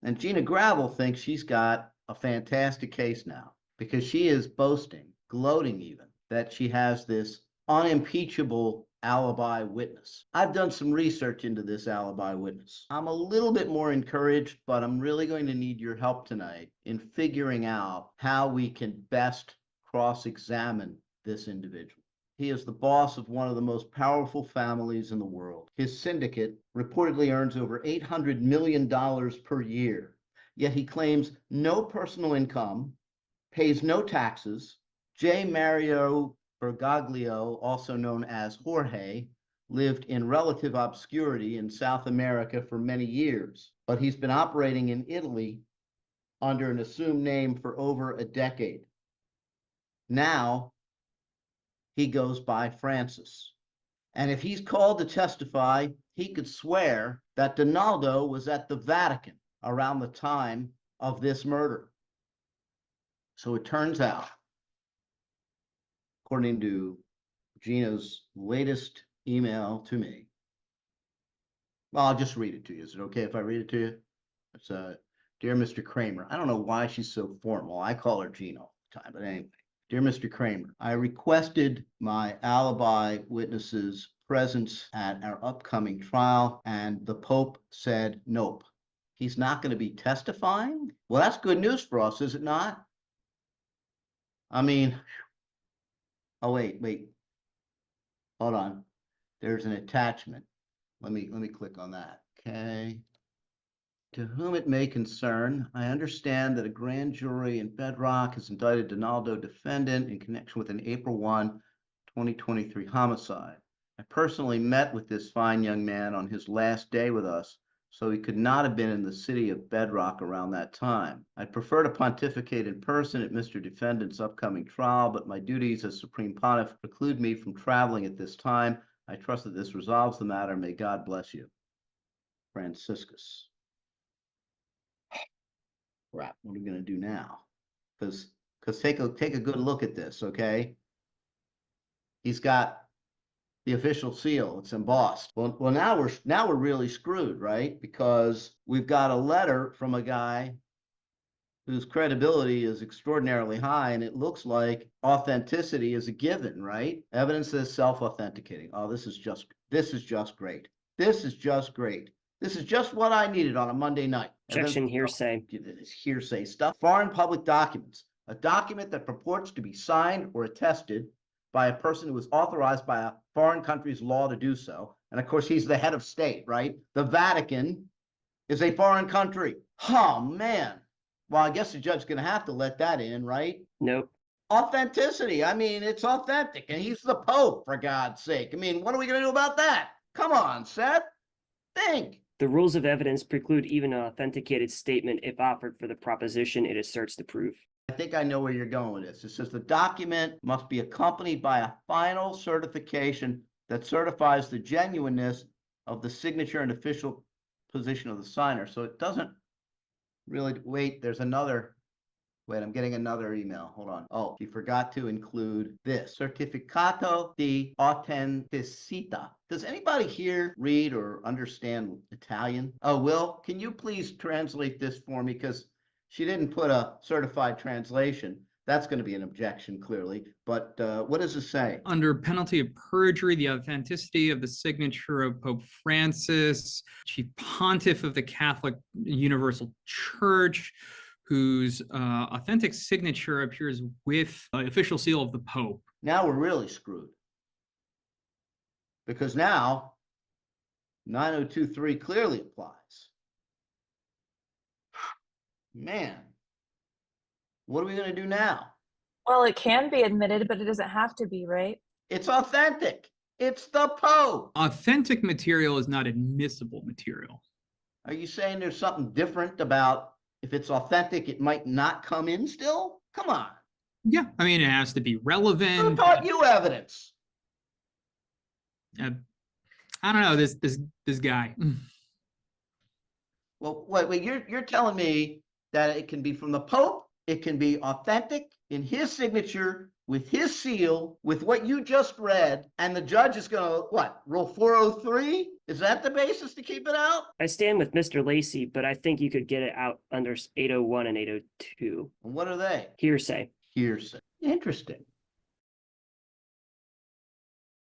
And Gina Gravel thinks she's got a fantastic case now because she is boasting, gloating even, that she has this unimpeachable alibi witness. I've done some research into this alibi witness. I'm a little bit more encouraged, but I'm really going to need your help tonight in figuring out how we can best cross-examine this individual. He is the boss of one of the most powerful families in the world. His syndicate reportedly earns over $800 million per year, yet he claims no personal income, pays no taxes. J. Mario Bergoglio, also known as Jorge, lived in relative obscurity in South America for many years, but he's been operating in Italy under an assumed name for over a decade. Now, he goes by Francis. And if he's called to testify, he could swear that Donaldo was at the Vatican around the time of this murder. So it turns out, according to Gina's latest email to me, well, I'll just read it to you. Is it okay if I read it to you? It's Dear Mr. Kramer. I don't know why she's so formal. I call her Gina all the time, but anyway. Dear Mr. Kramer, I requested my alibi witnesses' presence at our upcoming trial, and the Pope said nope. He's not going to be testifying? Well, that's good news for us, is it not? I mean, oh, wait. Hold on. There's an attachment. Let me click on that. Okay. To whom it may concern, I understand that a grand jury in Bedrock has indicted Donaldo defendant in connection with an April 1, 2023 homicide. I personally met with this fine young man on his last day with us, so he could not have been in the city of Bedrock around that time. I'd prefer to pontificate in person at Mr. Defendant's upcoming trial, but my duties as Supreme Pontiff preclude me from traveling at this time. I trust that this resolves the matter. May God bless you. Franciscus. Crap, what are we going to do now? Because take a good look at this, okay? He's got the official seal. It's embossed. Well, now we're really screwed, right? Because we've got a letter from a guy whose credibility is extraordinarily high, and it looks like authenticity is a given, right? Evidence is self-authenticating. Oh, this is just great. This is just great. This is just what I needed on a Monday night. Objection, hearsay. This hearsay stuff. Foreign public documents. A document that purports to be signed or attested by a person who is authorized by a foreign country's law to do so. And of course, he's the head of state, right? The Vatican is a foreign country. Oh, man. Well, I guess the judge's going to have to let that in, right? Nope. Authenticity. I mean, it's authentic. And he's the Pope, for God's sake. I mean, what are we going to do about that? Come on, Seth. Think. The rules of evidence preclude even an authenticated statement if offered for the proposition it asserts to prove. I think I know where you're going with this. It says the document must be accompanied by a final certification that certifies the genuineness of the signature and official position of the signer. So it doesn't really, wait, I'm getting another email. Hold on. Oh, you forgot to include this. Certificato di autenticità. Does anybody here read or understand Italian? Oh, Will, can you please translate this for me? Because she didn't put a certified translation. That's going to be an objection, clearly. But what does it say? Under penalty of perjury, the authenticity of the signature of Pope Francis, Chief Pontiff of the Catholic Universal Church, whose authentic signature appears with the official seal of the Pope. Now we're really screwed. Because now 9023 clearly applies. Man, what are we going to do now? Well, it can be admitted, but it doesn't have to be, right? It's authentic. It's the Pope. Authentic material is not admissible material. Are you saying there's something different about if it's authentic, it might not come in still? Come on. Yeah, I mean, it has to be relevant. Who taught you evidence? I don't know, this guy. Well, wait, you're telling me that it can be from the Pope, It can be authentic in his signature with his seal, with what you just read, and the judge is going to, what, rule 403? Is that the basis to keep it out? I stand with Mr. Lacy, but I think you could get it out under 801 and 802. And what are they? Hearsay. Hearsay. Interesting.